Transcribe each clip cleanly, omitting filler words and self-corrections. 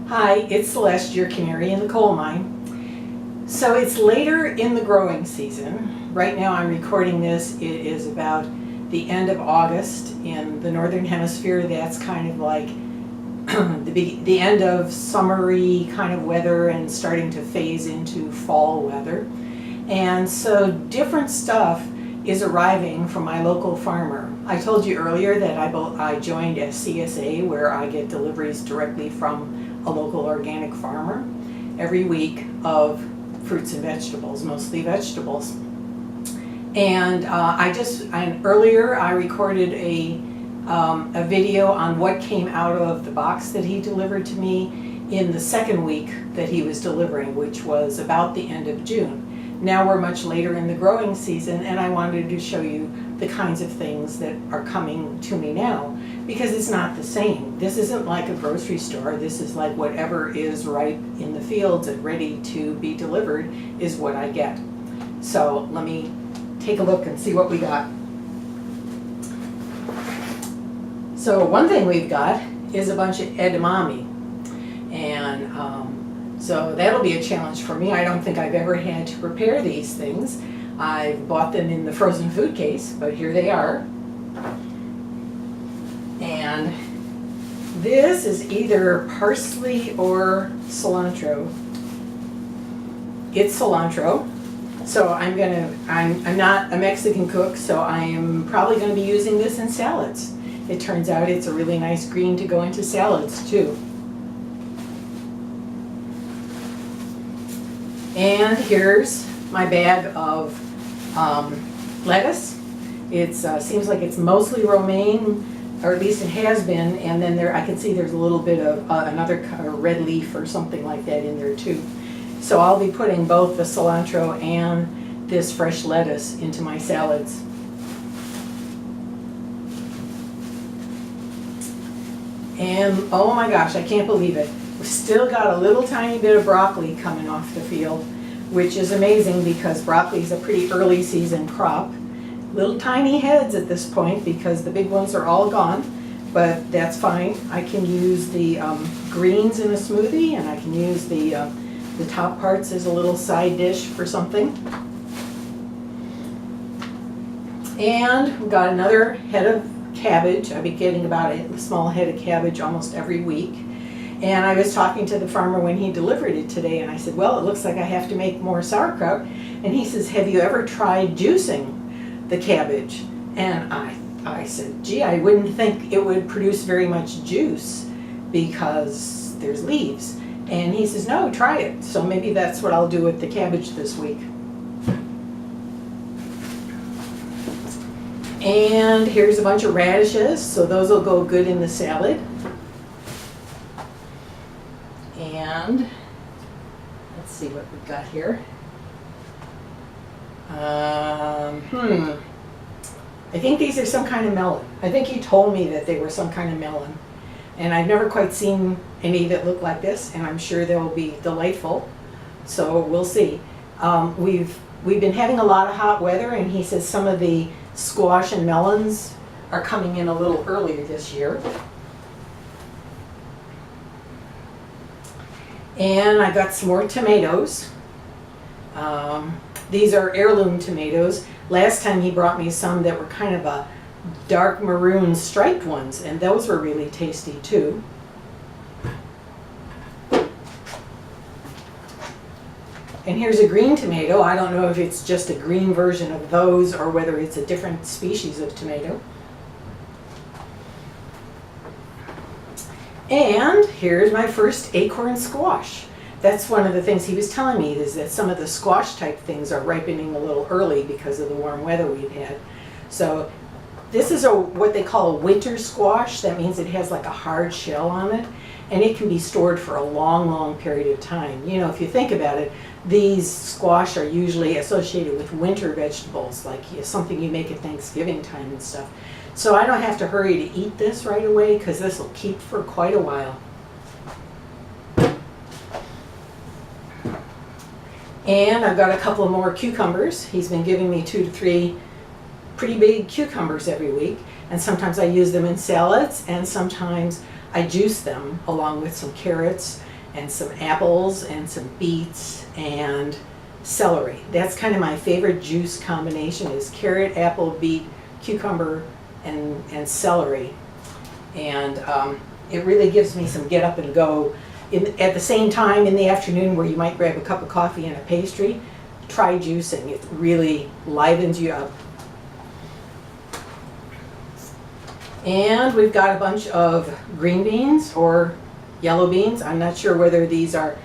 Hi, it's Celeste, your canary in the coal mine. So it's later in the growing season. Right now I'm recording this. It is about the end of August in the Northern Hemisphere. That's kind of like the end of summery kind of weather and starting to phase into fall weather. And so different stuff is arriving from my local farmer. I told you earlier that I joined a CSA where I get deliveries directly from a local organic farmer every week of fruits and vegetables, mostly vegetables. And earlier I recorded a video on what came out of the box that he delivered to me in the second week that he was delivering, which was about the end of June. Now we're much later in the growing season, and I wanted to show you the kinds of things that are coming to me now, because it's not the same. This isn't like a grocery store. This is like whatever is ripe in the fields and ready to be delivered is what I get. So let me take a look and see what we got. So one thing we've got is a bunch of edamame, and so that'll be a challenge for me. I don't think I've ever had to prepare these things. I've bought them in the frozen food case, but here they are. And this is either parsley or cilantro. It's cilantro. So I'm not a Mexican cook, so I am probably going to be using this in salads. It turns out it's a really nice green to go into salads too. And here's my bag of lettuce. It seems like it's mostly romaine, or at least it has been, and then I can see there's a little bit of another red leaf or something like that in there too. So I'll be putting both the cilantro and this fresh lettuce into my salads. And oh my gosh, I can't believe it. We've still got a little tiny bit of broccoli coming off the field, which is amazing because broccoli is a pretty early season crop. Little tiny heads at this point because the big ones are all gone, but that's fine. I can use the greens in a smoothie, and I can use the top parts as a little side dish for something. And we've got another head of cabbage. I'll be getting about a small head of cabbage almost every week. And I was talking to the farmer when he delivered it today, and I said, well, it looks like I have to make more sauerkraut. And he says, have you ever tried juicing the cabbage? And I said, gee, I wouldn't think it would produce very much juice because there's leaves. And he says, no, try it. So maybe that's what I'll do with the cabbage this week. And here's a bunch of radishes, so those will go good in the salad. And let's see what we've got here. I think these are some kind of melon. I think he told me that they were some kind of melon. And I've never quite seen any that look like this, and I'm sure they'll be delightful. So we'll see. We've been having a lot of hot weather, and he says some of the squash and melons are coming in a little earlier this year. And I got some more tomatoes. These are heirloom tomatoes. Last time he brought me some that were kind of a dark maroon striped ones, and those were really tasty too. And here's a green tomato. I don't know if it's just a green version of those or whether it's a different species of tomato. And here's my first acorn squash. That's one of the things he was telling me, is that some of the squash type things are ripening a little early because of the warm weather we've had. So this is what they call a winter squash. That means it has like a hard shell on it, and it can be stored for a long, long period of time. You know, if you think about it, these squash are usually associated with winter vegetables, like something you make at Thanksgiving time and stuff. So I don't have to hurry to eat this right away because this will keep for quite a while. And I've got a couple of more cucumbers. He's been giving me 2 to 3 pretty big cucumbers every week, and sometimes I use them in salads, and sometimes I juice them along with some carrots and some apples and some beets and celery. That's kind of my favorite juice combination, is carrot, apple, beet, cucumber, and celery. And it really gives me some get up and go. At the same time in the afternoon where you might grab a cup of coffee and a pastry, try juicing. It really livens you up. And we've got a bunch of green beans or yellow beans. I'm not sure whether these are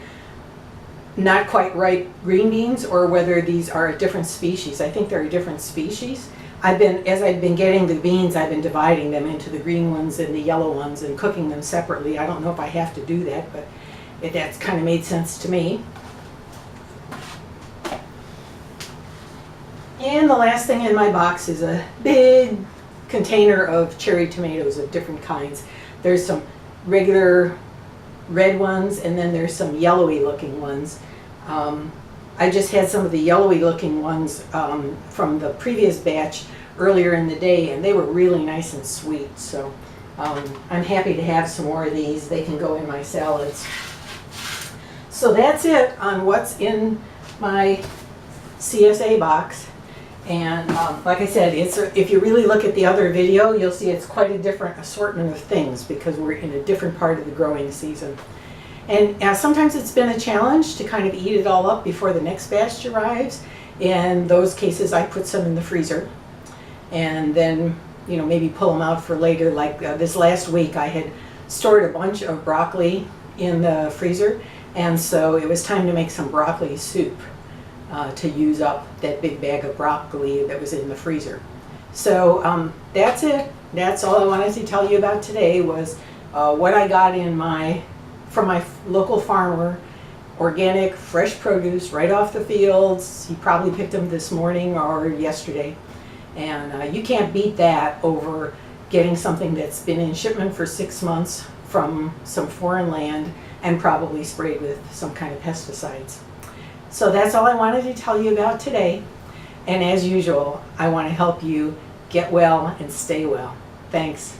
not quite ripe green beans or whether these are a different species. I think they're a different species. As I've been getting the beans, I've been dividing them into the green ones and the yellow ones and cooking them separately. I don't know if I have to do that, but that's kind of made sense to me. And the last thing in my box is a big container of cherry tomatoes of different kinds. There's some regular red ones, and then there's some yellowy looking ones. I just had some of the yellowy looking ones from the previous batch earlier in the day, and they were really nice and sweet. So I'm happy to have some more of these. They can go in my salads. So that's it on what's in my CSA box. And like I said, if you really look at the other video, you'll see it's quite a different assortment of things because we're in a different part of the growing season. And sometimes it's been a challenge to kind of eat it all up before the next batch arrives. In those cases, I put some in the freezer and then, you know, maybe pull them out for later. Like this last week, I had stored a bunch of broccoli in the freezer, and so it was time to make some broccoli soup to use up that big bag of broccoli that was in the freezer. So that's it. That's all I wanted to tell you about today, was what I got from my local farmer, organic, fresh produce right off the fields. He probably picked them this morning or yesterday. And you can't beat that over getting something that's been in shipment for 6 months from some foreign land and probably sprayed with some kind of pesticides. So that's all I wanted to tell you about today. And as usual, I want to help you get well and stay well. Thanks.